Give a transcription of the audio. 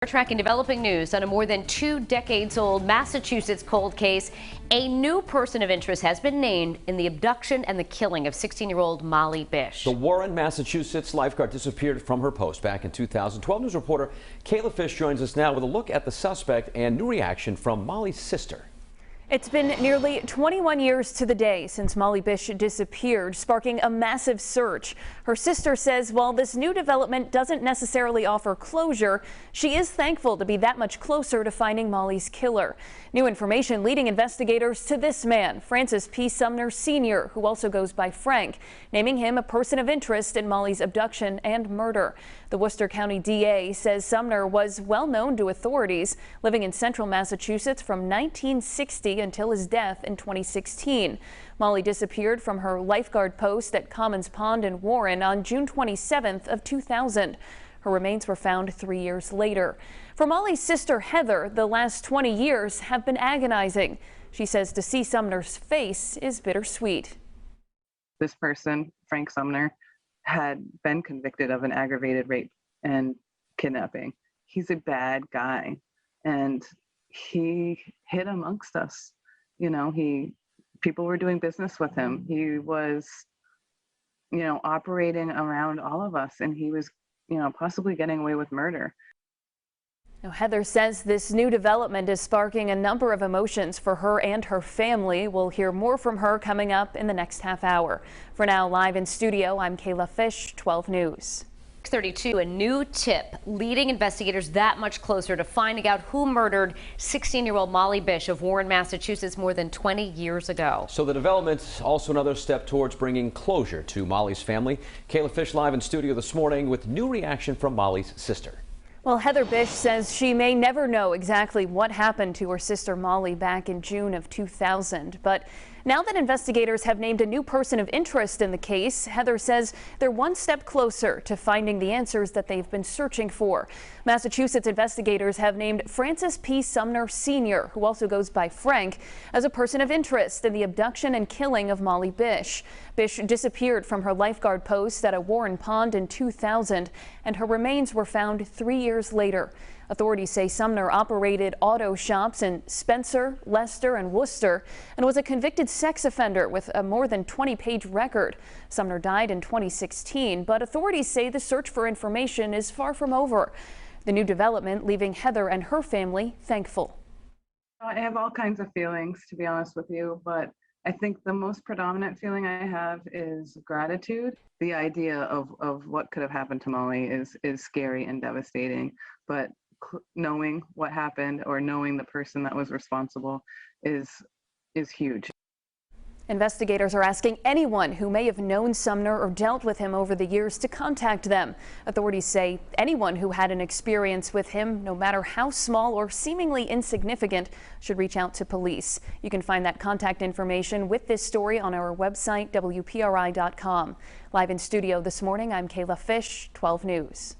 We're tracking developing news on a more than 2 decades old Massachusetts cold case. A new person of interest has been named in the abduction and the killing of 16-year-old Molly Bish. The Warren, Massachusetts lifeguard disappeared from her post back in 2012. News reporter Kayla Fish joins us now with a look at the suspect and new reaction from Molly's sister. It's been nearly 21 years to the day since Molly Bish disappeared, sparking a massive search. Her sister says while this new development doesn't necessarily offer closure, she is thankful to be that much closer to finding Molly's killer. New information leading investigators to this man, Francis P. Sumner Sr., who also goes by Frank, naming him a person of interest in Molly's abduction and murder. The Worcester County DA says Sumner was well known to authorities, living in central Massachusetts from 1960 until his death in 2016. Molly disappeared from her lifeguard post at Commons Pond in Warren on June 27th of 2000. Her remains were found 3 years later. For Molly's sister Heather, the last 20 years have been agonizing. She says to see Sumner's face is bittersweet. This person, Frank Sumner, had been convicted of an aggravated rape and kidnapping. He's a bad guy, and he hid amongst us. You know, people were doing business with him. He was, operating around all of us, and he was, possibly getting away with murder. Now, Heather says this new development is sparking a number of emotions for her and her family. We'll hear more from her coming up in the next half hour. For now, live in studio, I'm Kayla Fish, 12 News. 32, a new tip leading investigators that much closer to finding out who murdered 16-year-old Molly Bish of Warren, Massachusetts more than 20 years ago. So the development's also another step towards bringing closure to Molly's family. Kayla Fish live in studio this morning with new reaction from Molly's sister. Well, Heather Bish says she may never know exactly what happened to her sister Molly back in June of 2000. But now that investigators have named a new person of interest in the case, Heather says they're one step closer to finding the answers that they've been searching for. Massachusetts investigators have named Francis P. Sumner Sr., who also goes by Frank, as a person of interest in the abduction and killing of Molly Bish. Bish disappeared from her lifeguard post at a Warren Pond in 2000, and her remains were found 3 years later. Authorities say Sumner operated auto shops in Spencer, Leicester, and Worcester and was a convicted sex offender with a more than 20-page record. Sumner died in 2016, but authorities say the search for information is far from over. The new development leaving Heather and her family thankful. I have all kinds of feelings, to be honest with you, but I think the most predominant feeling I have is gratitude. The idea of what could have happened to Molly is scary and devastating, but knowing what happened or knowing the person that was responsible is huge. Investigators are asking anyone who may have known Sumner or dealt with him over the years to contact them. Authorities say anyone who had an experience with him, no matter how small or seemingly insignificant, should reach out to police. You can find that contact information with this story on our website, WPRI.com. Live in studio this morning, I'm Kayla Fish, 12 News.